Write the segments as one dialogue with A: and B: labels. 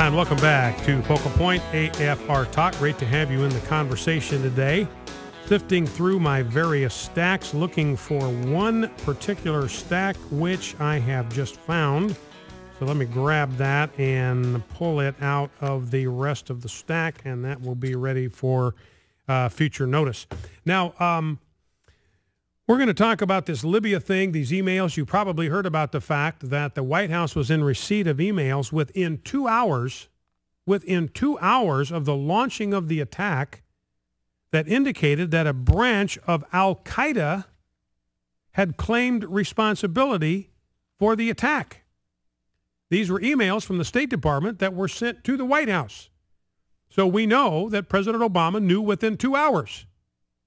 A: Hi, and welcome back to Focal Point AFR Talk. Great to have you in the conversation today. Sifting through my various stacks, looking for one particular stack, which I have just found. So let me grab that and pull it out of the rest of the stack, and that will be ready for future notice. Now, we're going to talk about this Libya thing, these emails. You probably heard about the fact that the White House was in receipt of emails within 2 hours of the launching of the attack that indicated that a branch of Al-Qaeda had claimed responsibility for the attack. These were emails from the State Department that were sent to the White House. So we know that President Obama knew within 2 hours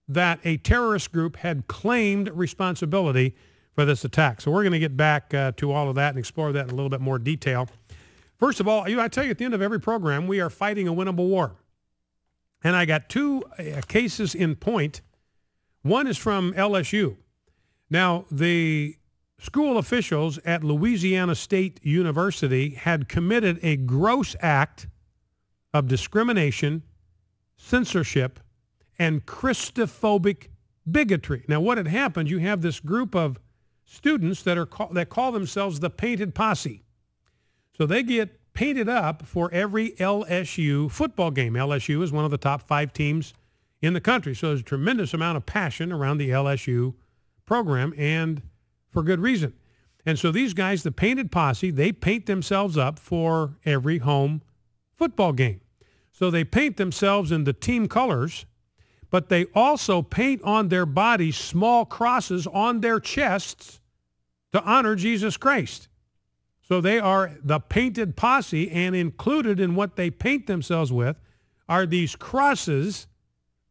A: that a terrorist group had claimed responsibility for this attack. So we're going to get back to all of that and explore that in a little bit more detail. First of all, I tell you at the end of every program, we are fighting a winnable war. And I got two cases in point. One is from LSU. Now, the school officials at Louisiana State University had committed a gross act of discrimination, censorship, and Christophobic bigotry. Now, what had happened, you have this group of students that call themselves the Painted Posse. So they get painted up for every LSU football game. LSU is one of the top 5 teams in the country. So there's a tremendous amount of passion around the LSU program, and for good reason. And so these guys, the Painted Posse, they paint themselves up for every home football game. So they paint themselves in the team colors, but they also paint on their bodies small crosses on their chests to honor Jesus Christ. So they are the Painted Posse, and included in what they paint themselves with are these crosses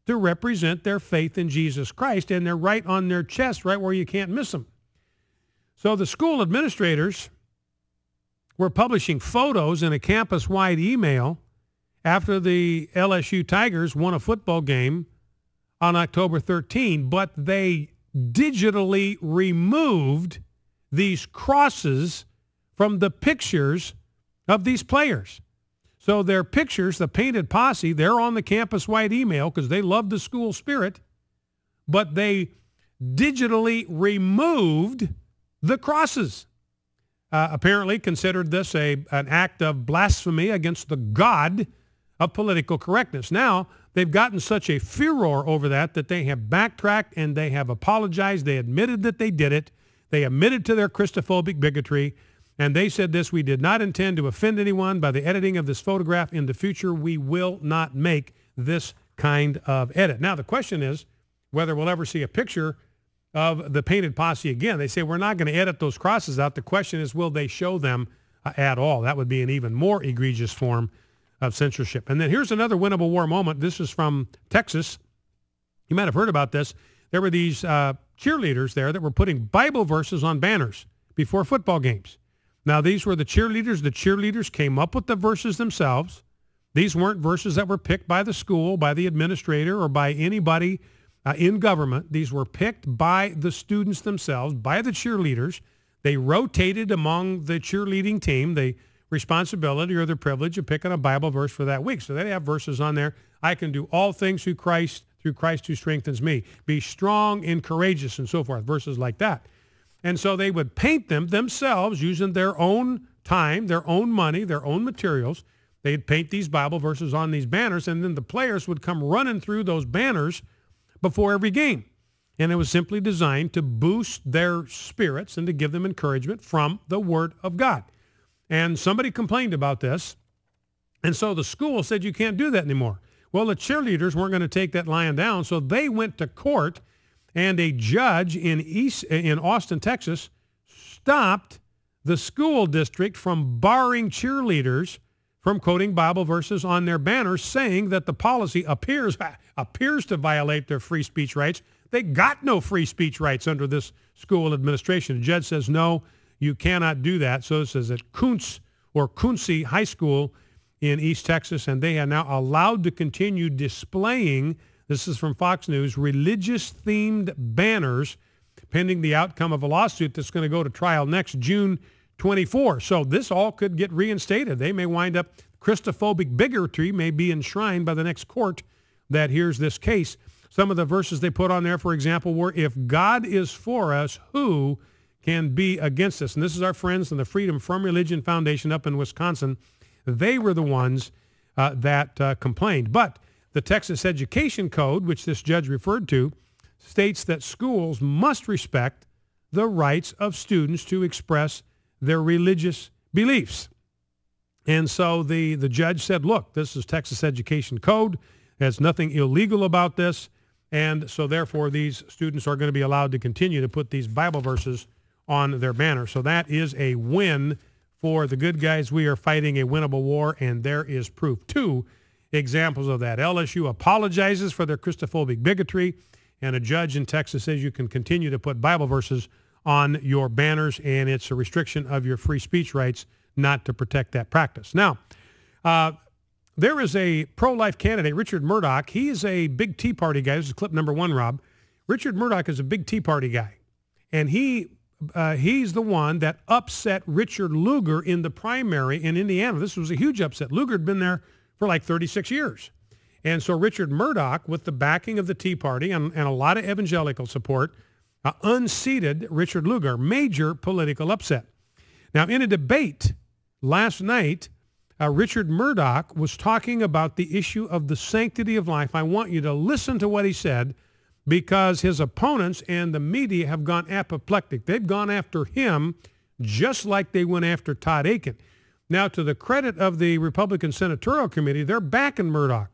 A: to represent their faith in Jesus Christ, and they're right on their chest, right where you can't miss them. So the school administrators were publishing photos in a campus-wide email after the LSU Tigers won a football game on October 13, but they digitally removed these crosses from the pictures of these players. So their pictures, the Painted Posse, they're on the campus-wide email because they love the school spirit, but they digitally removed the crosses. Apparently considered this an act of blasphemy against the God of political correctness. Now, they've gotten such a furor over that they have backtracked and they have apologized. They admitted that they did it. They admitted to their Christophobic bigotry. And they said this: we did not intend to offend anyone by the editing of this photograph. In the future, we will not make this kind of edit. Now, the question is whether we'll ever see a picture of the Painted Posse again. They say we're not going to edit those crosses out. The question is, will they show them at all? That would be an even more egregious form of censorship. And then here's another winnable war moment. This is from Texas. You might have heard about this. There were these cheerleaders there that were putting Bible verses on banners before football games. Now, these were the cheerleaders. The cheerleaders came up with the verses themselves. These weren't verses that were picked by the school, by the administrator, or by anybody in government. These were picked by the students themselves, by the cheerleaders. They rotated among the cheerleading team the responsibility or the privilege of picking a Bible verse for that week. So they have verses on there. I can do all things through Christ who strengthens me. Be strong and courageous, and so forth. Verses like that. And so they would paint them themselves using their own time, their own money, their own materials. They'd paint these Bible verses on these banners, and then the players would come running through those banners before every game. And it was simply designed to boost their spirits and to give them encouragement from the Word of God. And somebody complained about this, and so the school said you can't do that anymore. Well, the cheerleaders weren't going to take that lying down, so they went to court. And a judge in Austin, Texas, stopped the school district from barring cheerleaders from quoting Bible verses on their banners, saying that the policy appears to violate their free speech rights. They got no free speech rights under this school administration. The judge says, no, you cannot do that. So this is at Quincy High School in East Texas, and they are now allowed to continue displaying, this is from Fox News, religious-themed banners pending the outcome of a lawsuit that's going to go to trial next June 24. So this all could get reinstated. They may wind up, Christophobic bigotry may be enshrined by the next court that hears this case. Some of the verses they put on there, for example, were, if God is for us, who can be against us? And this is our friends in the Freedom from Religion Foundation up in Wisconsin. They were the ones that complained. But the Texas Education Code, which this judge referred to, states that schools must respect the rights of students to express their religious beliefs. And so the judge said, look, this is Texas Education Code. There's nothing illegal about this. And so therefore these students are going to be allowed to continue to put these Bible verses on their banner. So that is a win for the good guys. We are fighting a winnable war, and there is proof. 2 examples of that. LSU apologizes for their Christophobic bigotry, and a judge in Texas says you can continue to put Bible verses on your banners, and it's a restriction of your free speech rights not to protect that practice. Now, there is a pro-life candidate, Richard Murdoch. He is a big Tea Party guy. This is clip number 1, Rob. Richard Murdoch is a big Tea Party guy, and he's the one that upset Richard Lugar in the primary in Indiana. This was a huge upset. Lugar had been there for like 36 years. And so Richard Murdoch, with the backing of the Tea Party and a lot of evangelical support, unseated Richard Lugar. Major political upset. Now, in a debate last night, Richard Murdoch was talking about the issue of the sanctity of life. I want you to listen to what he said, because his opponents and the media have gone apoplectic. They've gone after him just like they went after Todd Akin. Now, to the credit of the Republican Senatorial Committee, they're backing Murdoch.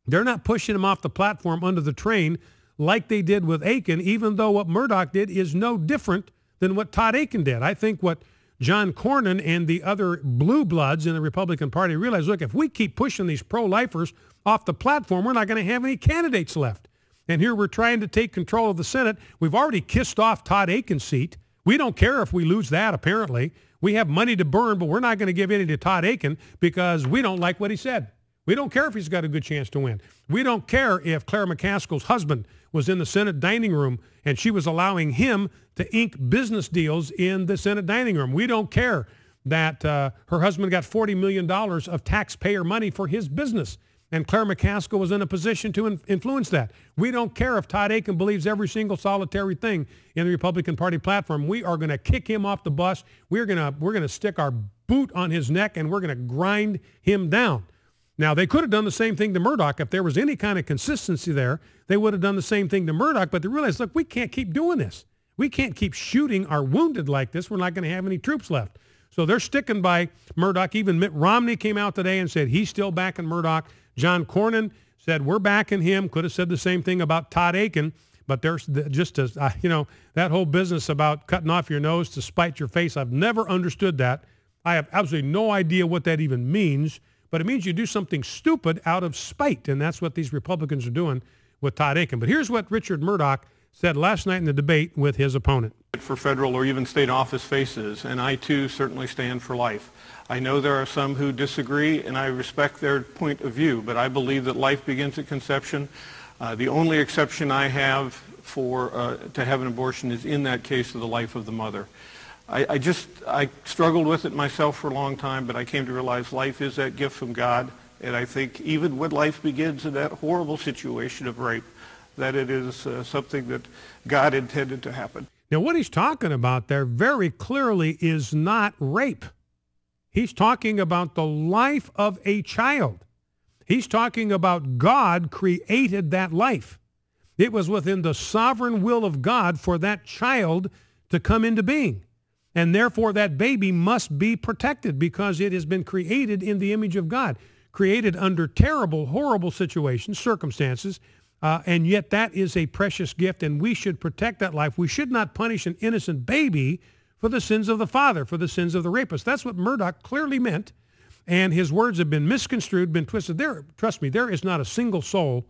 A: They're not pushing him off the platform under the train like they did with Akin, even though what Murdoch did is no different than what Todd Akin did. I think what John Cornyn and the other blue bloods in the Republican Party realize, look, if we keep pushing these pro-lifers off the platform, we're not going to have any candidates left. And here we're trying to take control of the Senate. We've already kissed off Todd Akin's seat. We don't care if we lose that, apparently. We have money to burn, but we're not going to give any to Todd Akin because we don't like what he said. We don't care if he's got a good chance to win. We don't care if Claire McCaskill's husband was in the Senate dining room and she was allowing him to ink business deals in the Senate dining room. We don't care that her husband got $40 million of taxpayer money for his business, and Claire McCaskill was in a position to influence that. We don't care if Todd Akin believes every single solitary thing in the Republican Party platform. We are going to kick him off the bus. We're going to stick our boot on his neck, and we're going to grind him down. Now, they could have done the same thing to Murdoch. If there was any kind of consistency there, they would have done the same thing to Murdoch, but they realized, look, we can't keep doing this. We can't keep shooting our wounded like this. We're not going to have any troops left. So they're sticking by Murdoch. Even Mitt Romney came out today and said he's still backing Murdoch. John Cornyn said we're backing him. Could have said the same thing about Todd Akin, but there's just as that whole business about cutting off your nose to spite your face. I've never understood that. I have absolutely no idea what that even means, but it means you do something stupid out of spite, and that's what these Republicans are doing with Todd Akin. But here's what Richard Murdoch said last night in the debate with his opponent.
B: For federal or even state office faces, and I too certainly stand for life. I know there are some who disagree, and I respect their point of view, but I believe that life begins at conception. The only exception I have to have an abortion is in that case of the life of the mother. I struggled with it myself for a long time, but I came to realize life is that gift from God, and I think even when life begins in that horrible situation of rape, that it is something that God intended to happen.
A: Now, what he's talking about there very clearly is not rape. He's talking about the life of a child. He's talking about God created that life. It was within the sovereign will of God for that child to come into being. And therefore, that baby must be protected because it has been created in the image of God, created under terrible, horrible situations, circumstances, and yet that is a precious gift, and we should protect that life. We should not punish an innocent baby for the sins of the father, for the sins of the rapist. That's what Murdoch clearly meant, and his words have been misconstrued, been twisted. Trust me, there is not a single soul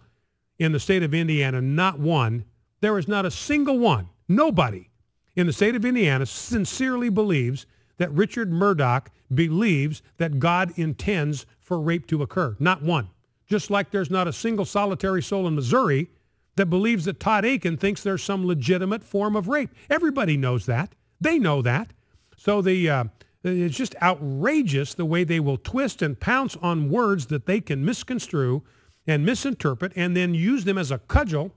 A: in the state of Indiana, not one. There is not a single one, nobody in the state of Indiana sincerely believes that Richard Murdoch believes that God intends for rape to occur. Not one. Just like there's not a single solitary soul in Missouri that believes that Todd Akin thinks there's some legitimate form of rape. Everybody knows that. They know that. So the It's just outrageous the way they will twist and pounce on words that they can misconstrue and misinterpret and then use them as a cudgel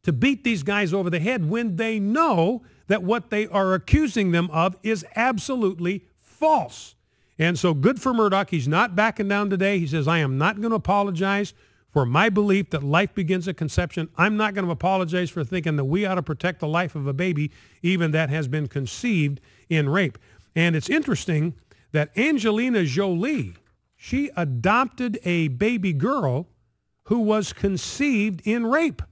A: to beat these guys over the head when they know that what they are accusing them of is absolutely false. And so good for Murdoch. He's not backing down today. He says, I am not going to apologize for my belief that life begins at conception. I'm not going to apologize for thinking that we ought to protect the life of a baby, even that has been conceived in rape. And it's interesting that Angelina Jolie, she adopted a baby girl who was conceived in rape.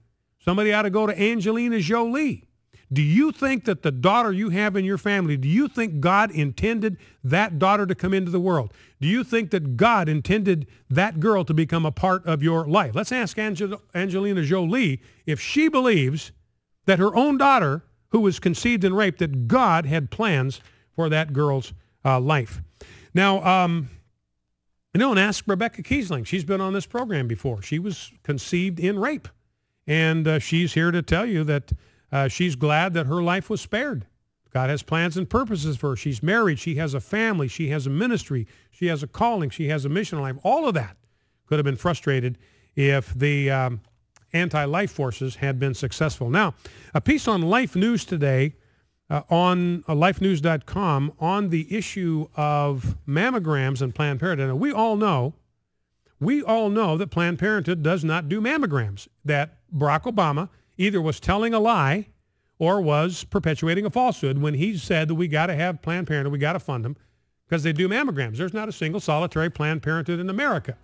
A: Somebody ought to go to Angelina Jolie. Do you think that the daughter you have in your family, do you think God intended that daughter to come into the world? Do you think that God intended that girl to become a part of your life? Let's ask Angelina Jolie if she believes that her own daughter, who was conceived in rape, that God had plans for that girl's life. Now, and ask Rebecca Kiesling. She's been on this program before. She was conceived in rape. And she's here to tell you that she's glad that her life was spared. God has plans and purposes for her. She's married. She has a family. She has a ministry. She has a calling. She has a mission in life. All of that could have been frustrated if the anti-life forces had been successful. Now, a piece on Life News today on lifenews.com on the issue of mammograms and Planned Parenthood. Now, we all know that Planned Parenthood does not do mammograms, that Barack Obama either was telling a lie or was perpetuating a falsehood when he said that we got to have Planned Parenthood, we got to fund them because they do mammograms. There's not a single solitary Planned Parenthood in America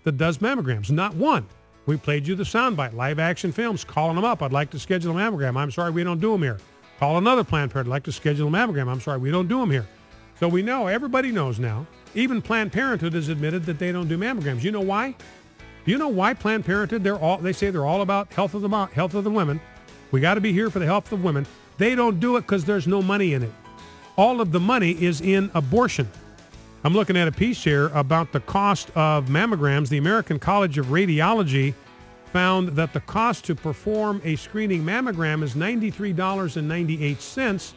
A: that does mammograms, not one. We played you the soundbite, live action films, calling them up. I'd like to schedule a mammogram. I'm sorry, we don't do them here. Call another Planned Parenthood. I'd like to schedule a mammogram. I'm sorry, we don't do them here. So we know, everybody knows now. Even Planned Parenthood has admitted that they don't do mammograms. You know why? You know why Planned Parenthood, they say they're all about health of the women. We got to be here for the health of women. They don't do it because there's no money in it. All of the money is in abortion. I'm looking at a piece here about the cost of mammograms. The American College of Radiology found that the cost to perform a screening mammogram is $93.98.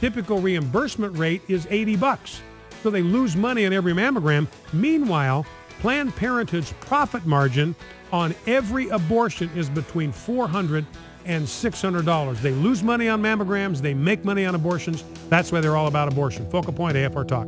A: Typical reimbursement rate is $80. So they lose money on every mammogram. Meanwhile, Planned Parenthood's profit margin on every abortion is between $400 and $600. They lose money on mammograms. They make money on abortions. That's why they're all about abortion. Focal Point, AFR Talk.